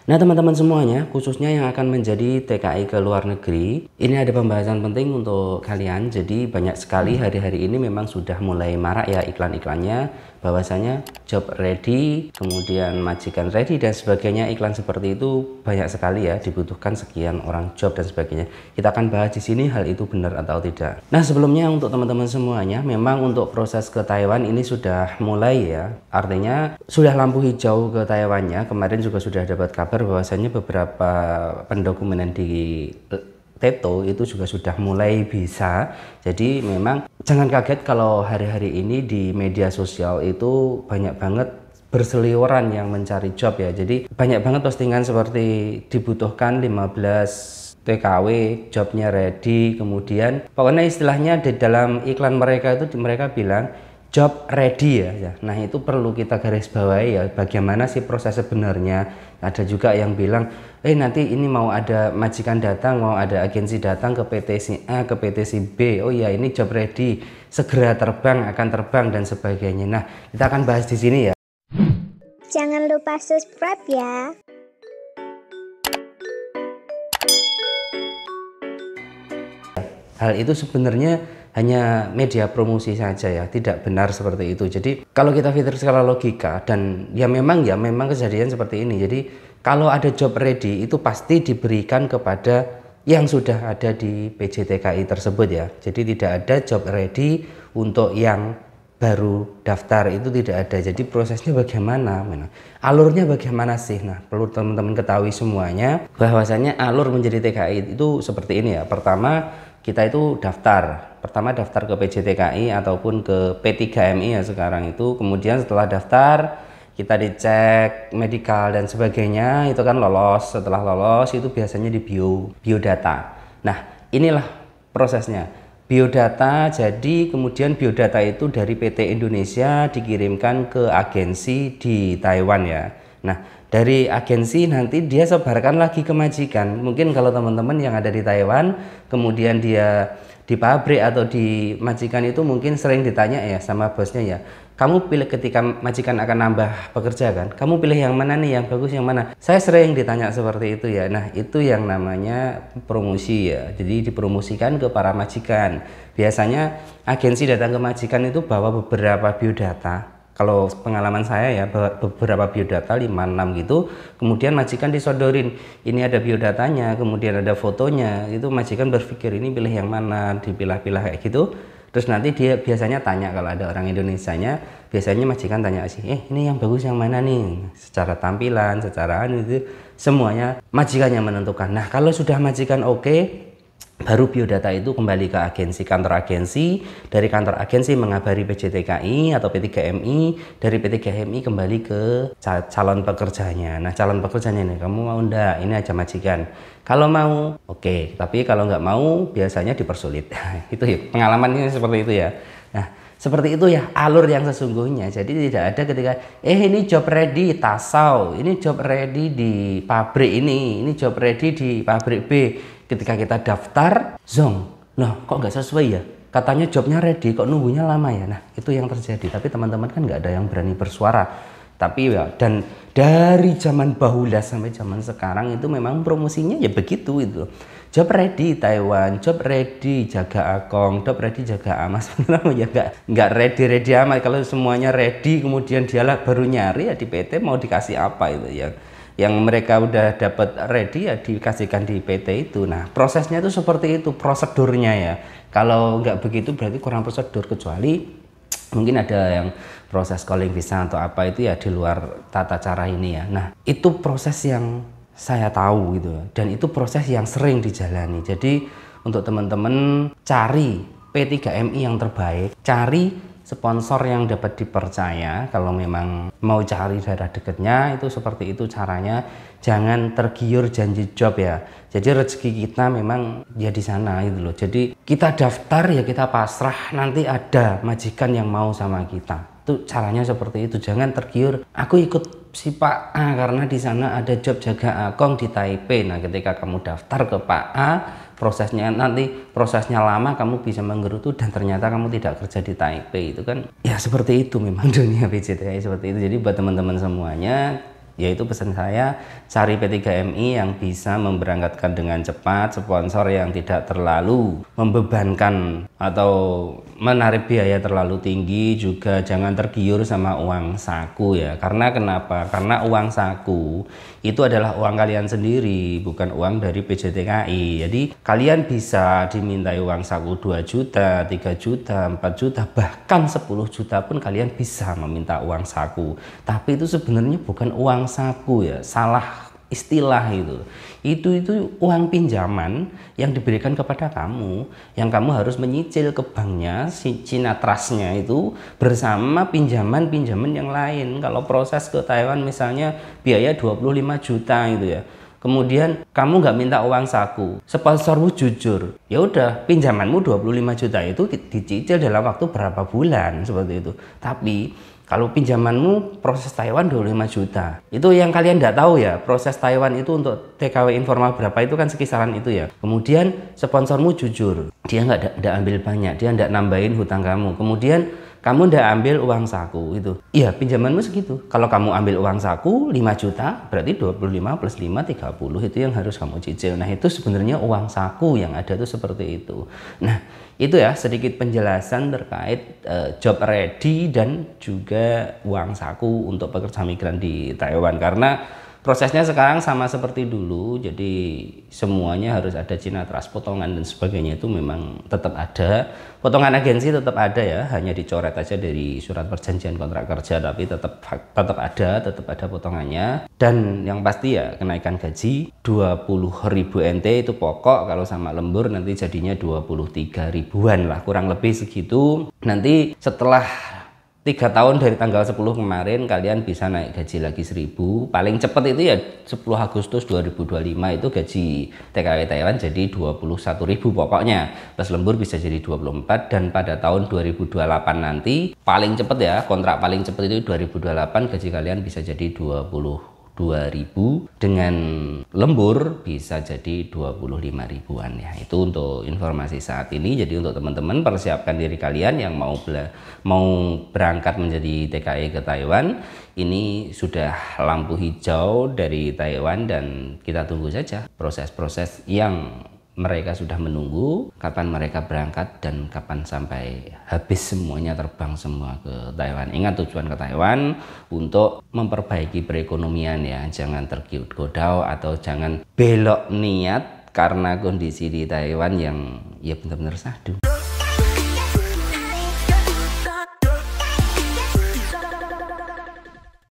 Nah teman-teman semuanya, khususnya yang akan menjadi TKI ke luar negeri, ini ada pembahasan penting untuk kalian. Jadi banyak sekali hari-hari ini memang sudah mulai marak ya iklan-iklannya, bahwasanya job ready, kemudian majikan ready dan sebagainya. Iklan seperti itu banyak sekali ya, dibutuhkan sekian orang job dan sebagainya. Kita akan bahas di sini hal itu benar atau tidak. Nah sebelumnya untuk teman-teman semuanya, memang untuk proses ke Taiwan ini sudah mulai ya, artinya sudah lampu hijau ke Taiwannya. Kemarin juga sudah dapat kabar bahwasanya beberapa pendokumenan di Teto itu juga sudah mulai bisa. Jadi memang jangan kaget kalau hari-hari ini di media sosial itu banyak banget berseliweran yang mencari job ya. Jadi banyak banget postingan seperti dibutuhkan 15 TKW, jobnya ready, kemudian pokoknya istilahnya di dalam iklan mereka itu mereka bilang job ready ya. Nah itu perlu kita garis bawahi ya, bagaimana sih proses sebenarnya. Ada juga yang bilang nanti ini mau ada majikan datang, mau ada agensi datang ke PT si A, ke PT si B, oh ya ini job ready, segera terbang, akan terbang dan sebagainya. Nah kita akan bahas di sini ya. Jangan lupa subscribe ya. Hal itu sebenarnya hanya media promosi saja ya, tidak benar seperti itu. Jadi kalau kita filter skala logika dan ya memang kejadian seperti ini. Jadi kalau ada job ready itu pasti diberikan kepada yang sudah ada di PJTKI tersebut ya. Jadi tidak ada job ready untuk yang baru daftar, itu tidak ada. Jadi prosesnya bagaimana? Alurnya bagaimana sih? Nah perlu teman-teman ketahui semuanya bahwasanya alur menjadi TKI itu seperti ini ya. Pertama kita itu daftar ke PJTKI ataupun ke P3MI ya sekarang itu. Kemudian setelah daftar kita dicek medikal dan sebagainya, itu kan lolos. Setelah lolos itu biasanya di biodata. Nah inilah prosesnya biodata. Jadi kemudian biodata itu dari PT Indonesia dikirimkan ke agensi di Taiwan ya. Nah dari agensi nanti dia sebarkan lagi ke majikan. Mungkin kalau teman-teman yang ada di Taiwan kemudian dia di pabrik atau di majikan itu mungkin sering ditanya ya sama bosnya ya, kamu pilih ketika majikan akan nambah pekerja kan, kamu pilih yang mana nih, yang bagus yang mana? Saya sering ditanya seperti itu ya. Nah itu yang namanya promosi ya, jadi dipromosikan ke para majikan. Biasanya agensi datang ke majikan itu bawa beberapa biodata. Kalau pengalaman saya ya, beberapa biodata 5-6 gitu, kemudian majikan disodorin, ini ada biodatanya, kemudian ada fotonya. Itu majikan berpikir ini pilih yang mana, dipilah-pilah kayak gitu. Terus nanti dia biasanya tanya, kalau ada orang Indonesianya, biasanya majikan tanya sih, ini yang bagus yang mana nih? Secara tampilan, secara itu semuanya majikan yang menentukan. Nah kalau sudah majikan oke, baru biodata itu kembali ke agensi, kantor agensi. Dari kantor agensi mengabari PJTKI atau P3MI. Dari P3MI kembali ke calon pekerjanya. Nah calon pekerjanya nih, kamu mau enggak? Ini aja majikan. Kalau mau oke, tapi kalau nggak mau biasanya dipersulit. Itu ya pengalamannya seperti itu ya. Nah seperti itu ya alur yang sesungguhnya. Jadi tidak ada ketika ini job ready Tasau, ini job ready di pabrik ini job ready di pabrik B. Ketika kita daftar zong, loh kok nggak sesuai ya, katanya jobnya ready kok nunggunya lama ya. Nah itu yang terjadi. Tapi teman-teman kan nggak ada yang berani bersuara. Tapi ya, dan dari zaman bahula sampai zaman sekarang itu memang promosinya ya begitu itu. Job ready Taiwan, job ready Jaga Akong, job ready Jaga Amas. Ya nggak ready amat. Kalau semuanya ready kemudian dialah baru nyari ya di PT mau dikasih apa itu ya. Yang mereka udah dapat ready ya dikasihkan di PT itu. Nah prosesnya itu seperti itu, prosedurnya ya. Kalau nggak begitu berarti kurang prosedur, kecuali mungkin ada yang proses calling visa atau apa itu ya di luar tata cara ini ya. Nah itu proses yang saya tahu gitu, dan itu proses yang sering dijalani. Jadi untuk teman-teman cari P3MI yang terbaik, cari sponsor yang dapat dipercaya. Kalau memang mau cari daerah dekatnya itu seperti itu caranya. Jangan tergiur janji job ya. Jadi rezeki kita memang ya di sana gitu loh. Jadi kita daftar ya kita pasrah, nanti ada majikan yang mau sama kita. Itu caranya seperti itu. Jangan tergiur aku ikut si Pak A karena di sana ada job Jaga Akong di Taipei. Nah ketika kamu daftar ke Pak A, prosesnya lama, kamu bisa menggerutu dan ternyata kamu tidak kerja di Taipei. Itu kan ya seperti itu memang dunia PJTKI seperti itu. Jadi buat teman-teman semuanya, Yaitu pesan saya, cari P3MI yang bisa memberangkatkan dengan cepat, sponsor yang tidak terlalu membebankan atau menarik biaya terlalu tinggi, juga jangan tergiur sama uang saku ya. Karena kenapa? Karena uang saku itu adalah uang kalian sendiri, bukan uang dari PJTKI. Jadi kalian bisa dimintai uang saku 2 juta, 3 juta, 4 juta, bahkan 10 juta pun kalian bisa meminta uang saku. Tapi itu sebenarnya bukan uang saku ya, salah istilah itu. Itu uang pinjaman yang diberikan kepada kamu, yang kamu harus menyicil ke banknya, Cina Trustnya itu bersama pinjaman-pinjaman yang lain. Kalau proses ke Taiwan misalnya biaya 25 juta itu ya. Kemudian kamu nggak minta uang saku, sponsormu jujur, ya udah pinjamanmu 25 juta itu dicicil dalam waktu berapa bulan seperti itu. Tapi kalau pinjamanmu proses Taiwan 25 juta, itu yang kalian nggak tahu ya, proses Taiwan itu untuk TKW informal berapa itu kan sekisaran itu ya. Kemudian sponsormu jujur, dia nggak ambil banyak, dia nggak nambahin hutang kamu. Kemudian kamu ndak ambil uang saku itu. Iya, pinjamanmu segitu. Kalau kamu ambil uang saku 5 juta, berarti 25 plus 5, 30 itu yang harus kamu cicil. Nah, itu sebenarnya uang saku yang ada tuh seperti itu. Nah, itu ya sedikit penjelasan terkait job ready dan juga uang saku untuk pekerja migran di Taiwan. Karena prosesnya sekarang sama seperti dulu, jadi semuanya harus ada Cina Trust, potongan dan sebagainya itu memang tetap ada. Potongan agensi tetap ada ya, hanya dicoret aja dari surat perjanjian kontrak kerja, tapi tetap ada potongannya. Dan yang pasti ya kenaikan gaji 20.000 NT itu pokok, kalau sama lembur nanti jadinya 23 ribuan lah, kurang lebih segitu. Nanti setelah 3 tahun dari tanggal 10 kemarin kalian bisa naik gaji lagi 1000. Paling cepat itu ya 10 Agustus 2025 itu gaji TKW Taiwan jadi 21.000 pokoknya. Plus lembur bisa jadi 24, dan pada tahun 2028 nanti paling cepat ya, kontrak paling cepat itu 2028 gaji kalian bisa jadi 22.000, dengan lembur bisa jadi 25 ribuan ya. Itu untuk informasi saat ini. Jadi untuk teman-teman persiapkan diri kalian yang mau berangkat menjadi TKI ke Taiwan. Ini sudah lampu hijau dari Taiwan dan kita tunggu saja proses-proses yang mereka sudah menunggu, kapan mereka berangkat dan kapan sampai habis semuanya, terbang semua ke Taiwan. Ingat, tujuan ke Taiwan untuk memperbaiki perekonomian ya, jangan tergoda atau jangan belok niat karena kondisi di Taiwan yang ya benar-benar sahdu.